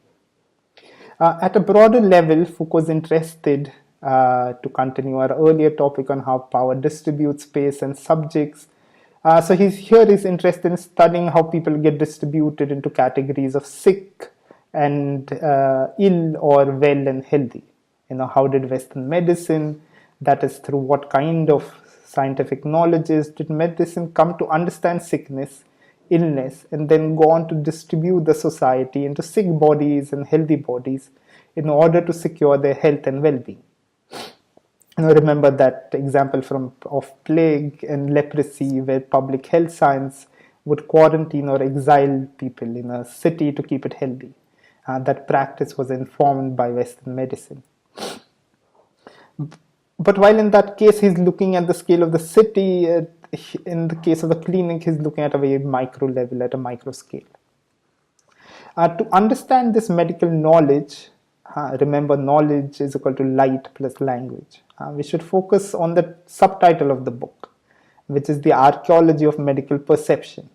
[SPEAKER 1] At a broader level, Foucault is interested to continue our earlier topic on how power distributes space and subjects, So he's interested in studying how people get distributed into categories of sick and ill, or well and healthy. How did Western medicine, that is through what kind of scientific knowledges did medicine come to understand sickness, illness, and then go on to distribute the society into sick bodies and healthy bodies in order to secure their health and well-being. Remember that example of plague and leprosy, where public health science would quarantine or exile people in a city to keep it healthy. That practice was informed by Western medicine. But while in that case he's looking at the scale of the city, in the case of the clinic he's looking at a very micro level, at a micro scale. To understand this medical knowledge, remember, knowledge is equal to light plus language. We should focus on the subtitle of the book, which is the archaeology of medical perception.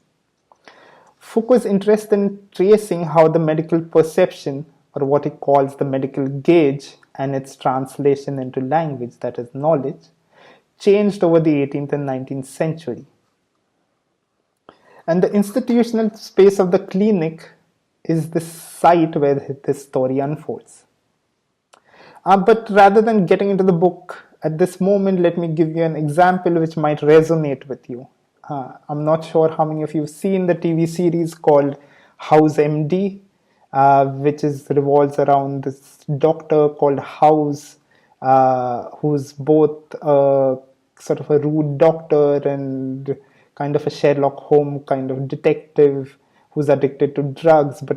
[SPEAKER 1] Foucault is interested in tracing how the medical perception, or what he calls the medical gauge, and its translation into language, that is knowledge, changed over the 18th and 19th century. And the institutional space of the clinic is the site where this story unfolds. But rather than getting into the book at this moment, let me give you an example which might resonate with you. I'm not sure how many of you have seen the TV series called House MD, which revolves around this doctor called House, who's both sort of a rude doctor and kind of a Sherlock Holmes kind of detective who's addicted to drugs, but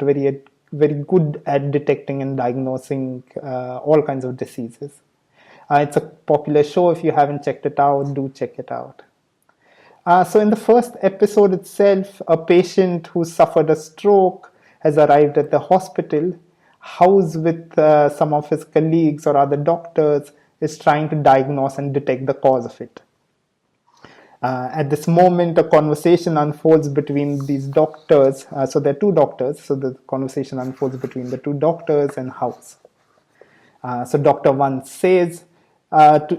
[SPEAKER 1] very good at detecting and diagnosing all kinds of diseases. It's a popular show. If you haven't checked it out, do check it out. So in the first episode itself, a patient who suffered a stroke has arrived at the hospital. House, with some of his colleagues or other doctors, is trying to diagnose and detect the cause of it. At this moment, a conversation unfolds between these doctors. So there are two doctors. So the conversation unfolds between the two doctors and House. So Doctor 1 says,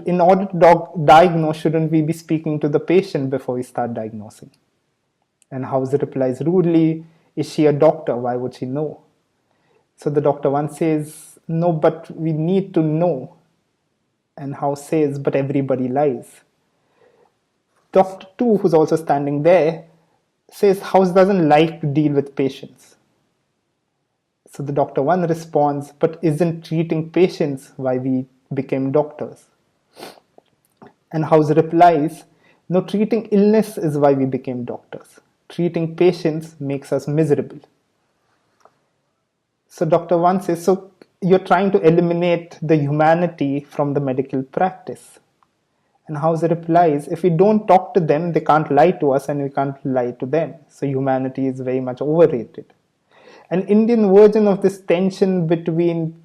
[SPEAKER 1] in order to diagnose, shouldn't we be speaking to the patient before we start diagnosing? And House replies rudely, is she a doctor? Why would she know? So the Doctor 1 says, no, but we need to know. And House says, but everybody lies. Doctor 2, who's also standing there, says House doesn't like to deal with patients. So the Doctor 1 responds, but isn't treating patients why we became doctors? And House replies, no, treating illness is why we became doctors. Treating patients makes us miserable. So Doctor 1 says, so you're trying to eliminate the humanity from the medical practice. And House replies, if we don't talk to them, they can't lie to us and we can't lie to them. So humanity is very much overrated. An Indian version of this tension between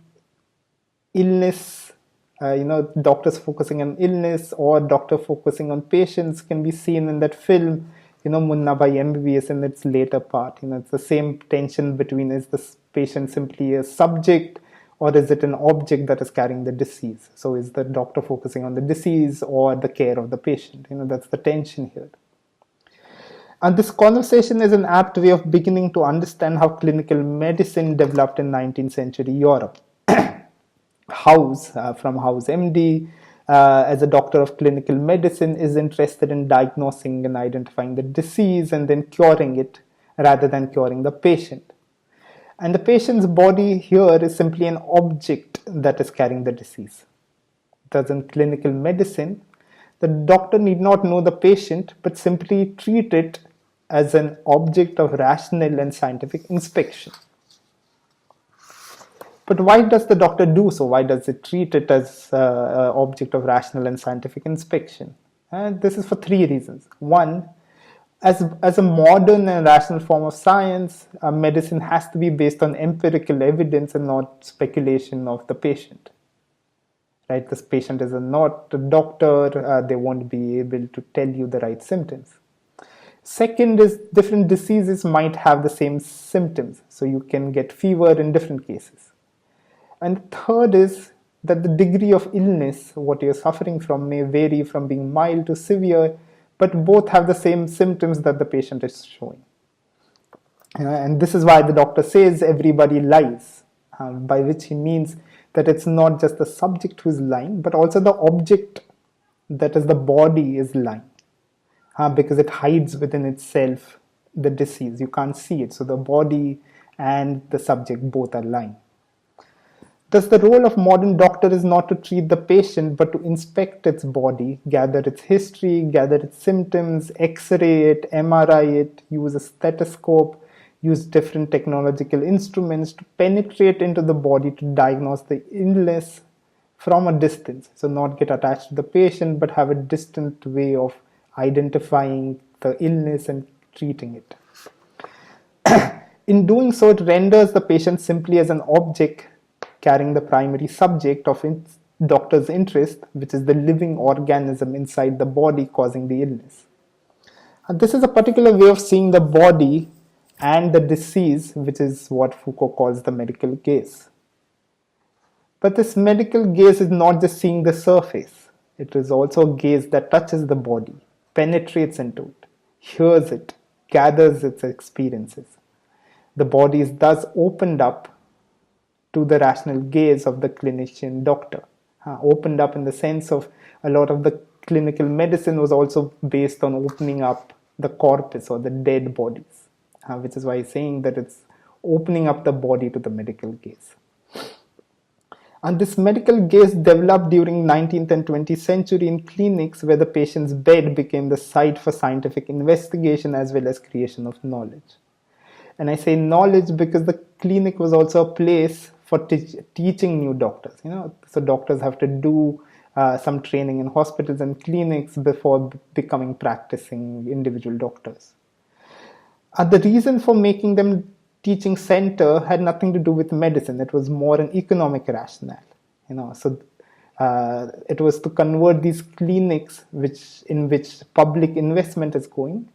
[SPEAKER 1] illness, doctors focusing on illness or doctor focusing on patients, can be seen in that film, Munna Bhai MBBS, in its later part. It's the same tension between, is the patient simply a subject or is it an object that is carrying the disease? So is the doctor focusing on the disease or the care of the patient? That's the tension here. And this conversation is an apt way of beginning to understand how clinical medicine developed in 19th century Europe. House, from House MD, as a doctor of clinical medicine, is interested in diagnosing and identifying the disease and then curing it rather than curing the patient. And the patient's body here is simply an object that is carrying the disease. Thus, in clinical medicine, the doctor need not know the patient, but simply treat it as an object of rational and scientific inspection. But why does the doctor do so? Why does it treat it as an object of rational and scientific inspection? This is for three reasons. One, as a modern and rational form of science, medicine has to be based on empirical evidence and not speculation of the patient. Right? This patient is not a doctor, they won't be able to tell you the right symptoms. Second is, different diseases might have the same symptoms, so you can get fever in different cases. And third is that the degree of illness, what you're suffering from, may vary from being mild to severe, but both have the same symptoms that the patient is showing. And this is why the doctor says everybody lies, by which he means that it's not just the subject who is lying, but also the object, that is the body, is lying, because it hides within itself the disease. You can't see it. So the body and the subject both are lying. Thus, the role of modern doctor is not to treat the patient, but to inspect its body, gather its history, gather its symptoms, X-ray it, MRI it, use a stethoscope, use different technological instruments to penetrate into the body to diagnose the illness from a distance. So not get attached to the patient, but have a distant way of identifying the illness and treating it. In doing so, it renders the patient simply as an object carrying the primary subject of doctor's interest, which is the living organism inside the body causing the illness. And this is a particular way of seeing the body and the disease, which is what Foucault calls the medical gaze. But this medical gaze is not just seeing the surface. It is also a gaze that touches the body, penetrates into it, hears it, gathers its experiences. The body is thus opened up to the rational gaze of the clinician doctor. Opened up in the sense of a lot of the clinical medicine was also based on opening up the corpus or the dead bodies, which is why he's saying that it's opening up the body to the medical gaze. And this medical gaze developed during 19th and 20th century in clinics where the patient's bed became the site for scientific investigation as well as creation of knowledge. And I say knowledge because the clinic was also a place for teaching new doctors. So doctors have to do some training in hospitals and clinics before becoming practicing individual doctors. The reason for making them teaching center had nothing to do with medicine. It was more an economic rationale. So it was to convert these clinics, in which public investment is going,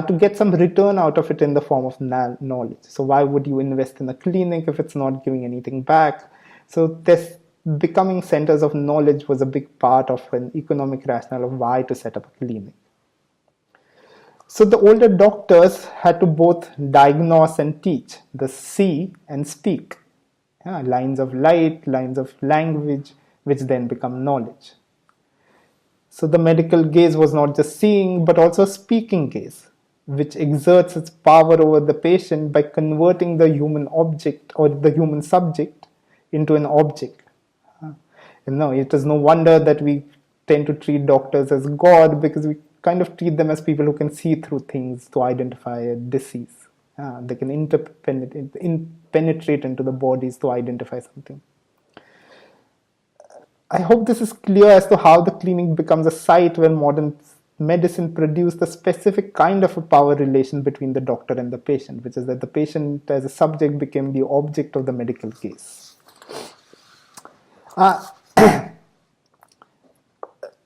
[SPEAKER 1] to get some return out of it in the form of knowledge. So why would you invest in a clinic if it's not giving anything back? So this becoming centers of knowledge was a big part of an economic rationale of why to set up a clinic. So the older doctors had to both diagnose and teach, the see and speak. Lines of light, lines of language, which then become knowledge. So the medical gaze was not just seeing, but also a speaking gaze, which exerts its power over the patient by converting the human object or the human subject into an object. It is no wonder that we tend to treat doctors as God, because we kind of treat them as people who can see through things to identify a disease. They can penetrate into the bodies to identify something. I hope this is clear as to how the clinic becomes a site where modern medicine produced a specific kind of a power relation between the doctor and the patient, which is that the patient as a subject became the object of the medical case.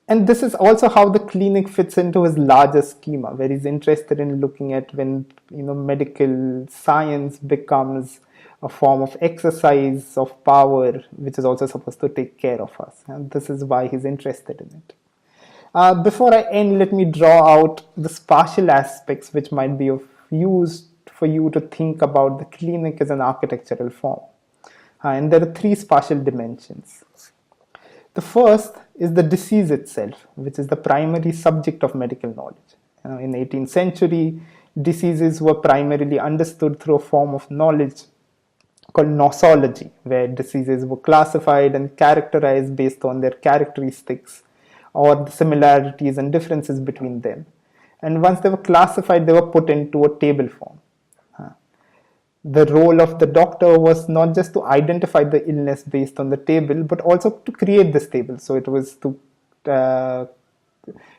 [SPEAKER 1] And this is also how the clinic fits into his larger schema, where he's interested in looking at when medical science becomes a form of exercise of power, which is also supposed to take care of us. And this is why he's interested in it. Before I end, let me draw out the spatial aspects which might be of use for you to think about the clinic as an architectural form. And there are three spatial dimensions. The first is the disease itself, which is the primary subject of medical knowledge. In the 18th century, diseases were primarily understood through a form of knowledge called nosology, where diseases were classified and characterized based on their characteristics or the similarities and differences between them. And once they were classified, they were put into a table form. The role of the doctor was not just to identify the illness based on the table, but also to create this table. So it was to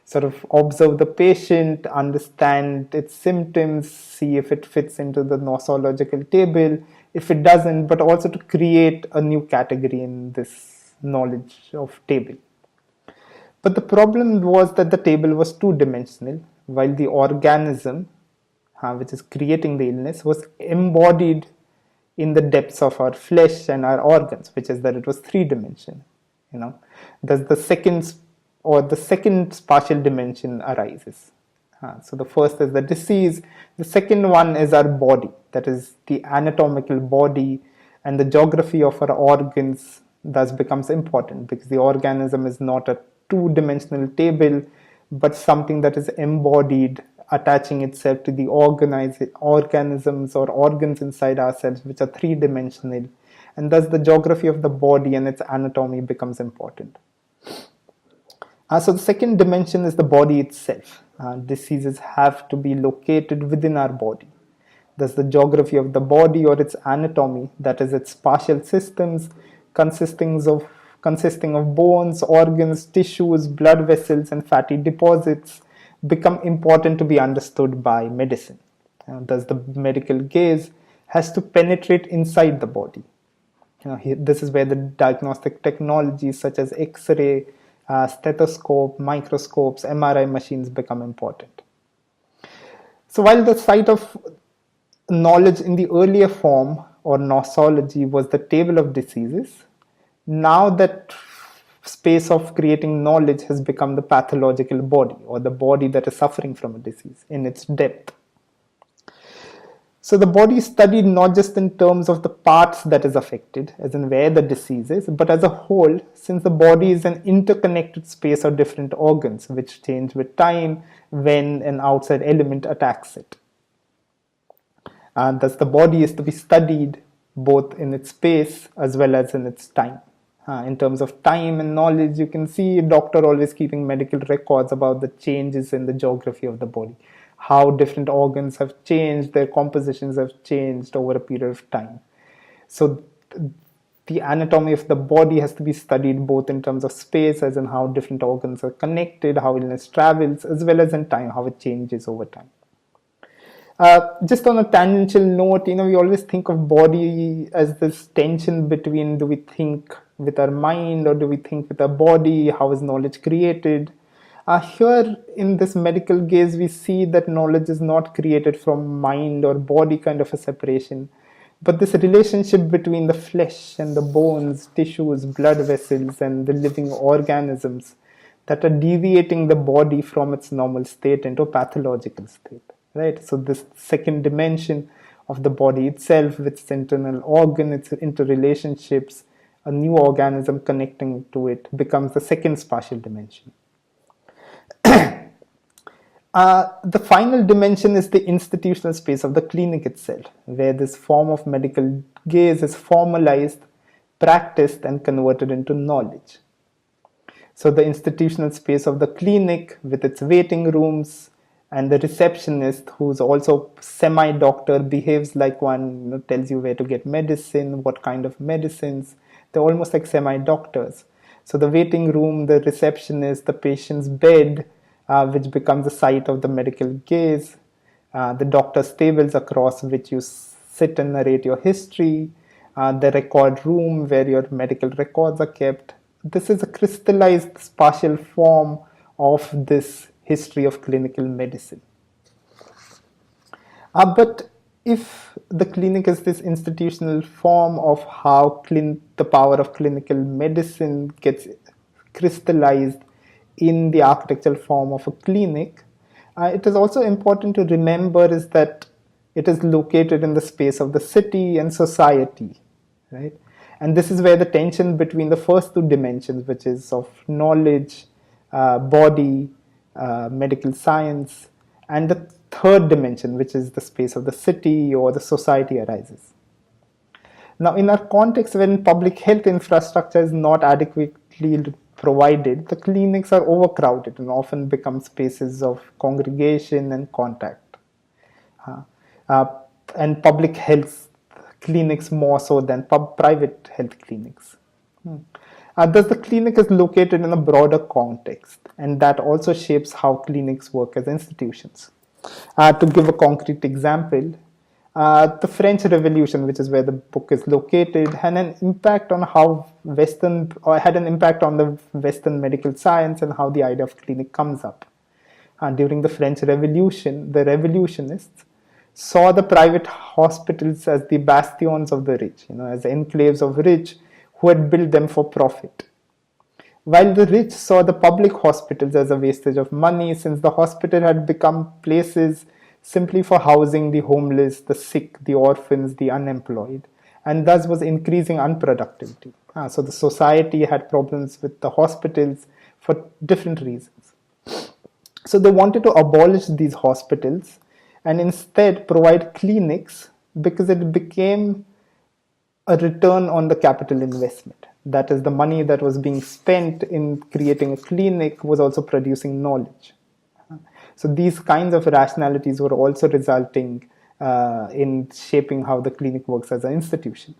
[SPEAKER 1] sort of observe the patient, understand its symptoms, see if it fits into the nosological table, if it doesn't, but also to create a new category in this knowledge of table. But the problem was that the table was two-dimensional, while the organism, which is creating the illness, was embodied in the depths of our flesh and our organs, which is that it was three-dimensional. Thus the second or the second spatial dimension arises. So the first is the disease, the second one is our body, that is the anatomical body, and the geography of our organs thus becomes important because the organism is not a two-dimensional table but something that is embodied, attaching itself to the organisms or organs inside ourselves which are three-dimensional, and thus the geography of the body and its anatomy becomes important. So the second dimension is the body itself. Diseases have to be located within our body. Thus the geography of the body or its anatomy, that is its spatial systems consisting of bones, organs, tissues, blood vessels and fatty deposits, become important to be understood by medicine. Thus the medical gaze has to penetrate inside the body. This is where the diagnostic technologies such as X-ray, stethoscope, microscopes, MRI machines become important. So while the site of knowledge in the earlier form or nosology was the table of diseases, now that space of creating knowledge has become the pathological body or the body that is suffering from a disease in its depth. So the body is studied not just in terms of the parts that is affected, as in where the disease is, but as a whole, since the body is an interconnected space of different organs which change with time when an outside element attacks it. And thus the body is to be studied both in its space as well as in its time. In terms of time and knowledge, you can see a doctor always keeping medical records about the changes in the geography of the body, how different organs have changed, their compositions have changed over a period of time. So the anatomy of the body has to be studied both in terms of space, as in how different organs are connected, how illness travels, as well as in time, how it changes over time. Just on a tangential note, we always think of body as this tension between, do we think with our mind or do we think with our body? How is knowledge created? Here in this medical gaze, we see that knowledge is not created from mind or body kind of a separation, but this relationship between the flesh and the bones, tissues, blood vessels, and the living organisms that are deviating the body from its normal state into a pathological state. Right? So this second dimension of the body itself, with its internal organ, its interrelationships, a new organism connecting to it, becomes the second spatial dimension. The final dimension is the institutional space of the clinic itself, where this form of medical gaze is formalized, practiced, and converted into knowledge. So the institutional space of the clinic, with its waiting rooms, and the receptionist, who's also semi-doctor, behaves like one, tells you where to get medicine, what kind of medicines. They're almost like semi-doctors. So the waiting room, the receptionist, the patient's bed, which becomes the site of the medical gaze, the doctor's tables across which you sit and narrate your history, the record room where your medical records are kept. This is a crystallized spatial form of this history of clinical medicine. But if the clinic is this institutional form of how the power of clinical medicine gets crystallized in the architectural form of a clinic, it is also important to remember is that it is located in the space of the city and society, right? And this is where the tension between the first two dimensions, which is of knowledge, body, medical science, and the third dimension, which is the space of the city or the society, arises. Now, in our context, when public health infrastructure is not adequately provided, the clinics are overcrowded and often become spaces of congregation and contact. And public health clinics more so than private health clinics. Thus, the clinic is located in a broader context, and that also shapes how clinics work as institutions. To give a concrete example, the French Revolution, which is where the book is located, had an impact on the Western medical science and how the idea of clinic comes up. During the French Revolution, the revolutionists saw the private hospitals as the bastions of the rich, as enclaves of rich who had built them for profit. while the rich saw the public hospitals as a wastage of money, since the hospital had become places simply for housing the homeless, the sick, the orphans, the unemployed, and thus was increasing unproductivity. So the society had problems with the hospitals for different reasons. So they wanted to abolish these hospitals and instead provide clinics because it became a return on the capital investment. That is, the money that was being spent in creating a clinic was also producing knowledge. So these kinds of rationalities were also resulting in shaping how the clinic works as an institution.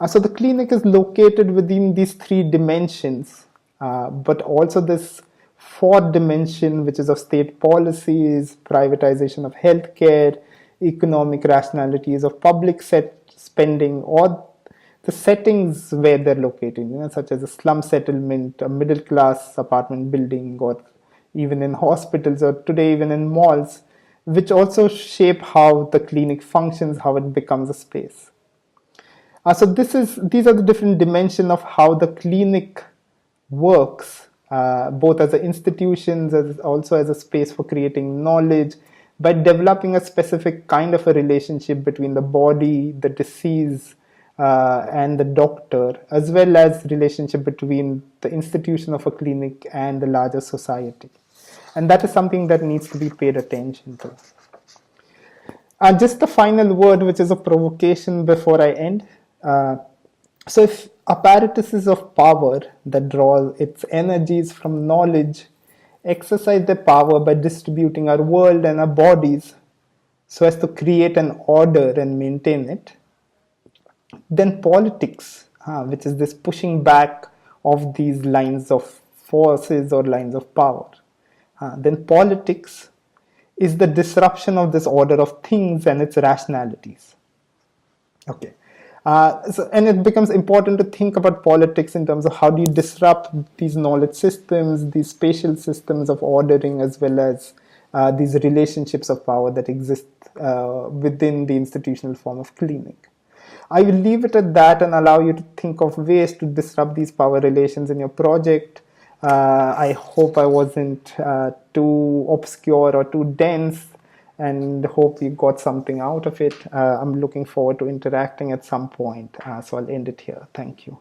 [SPEAKER 1] So the clinic is located within these three dimensions, but also this fourth dimension, which is of state policies, privatization of healthcare, economic rationalities of public spending, or the settings where they're located, such as a slum settlement, a middle class apartment building, or even in hospitals, or today even in malls, which also shape how the clinic functions, how it becomes a space. So these are the different dimensions of how the clinic works, both as an institution, as also as a space for creating knowledge, by developing a specific kind of a relationship between the body, the disease, and the doctor, as well as relationship between the institution of a clinic and the larger society. And that is something that needs to be paid attention to. Just the final word, which is a provocation before I end. So if apparatuses of power that draw its energies from knowledge exercise their power by distributing our world and our bodies so as to create an order and maintain it, then politics, which is this pushing back of these lines of forces or lines of power, then politics is the disruption of this order of things and its rationalities. Okay. And it becomes important to think about politics in terms of how do you disrupt these knowledge systems, these spatial systems of ordering, as well as these relationships of power that exist within the institutional form of clinic. I will leave it at that and allow you to think of ways to disrupt these power relations in your project. I hope I wasn't too obscure or too dense, and hope you got something out of it. I'm looking forward to interacting at some point, so I'll end it here. Thank you.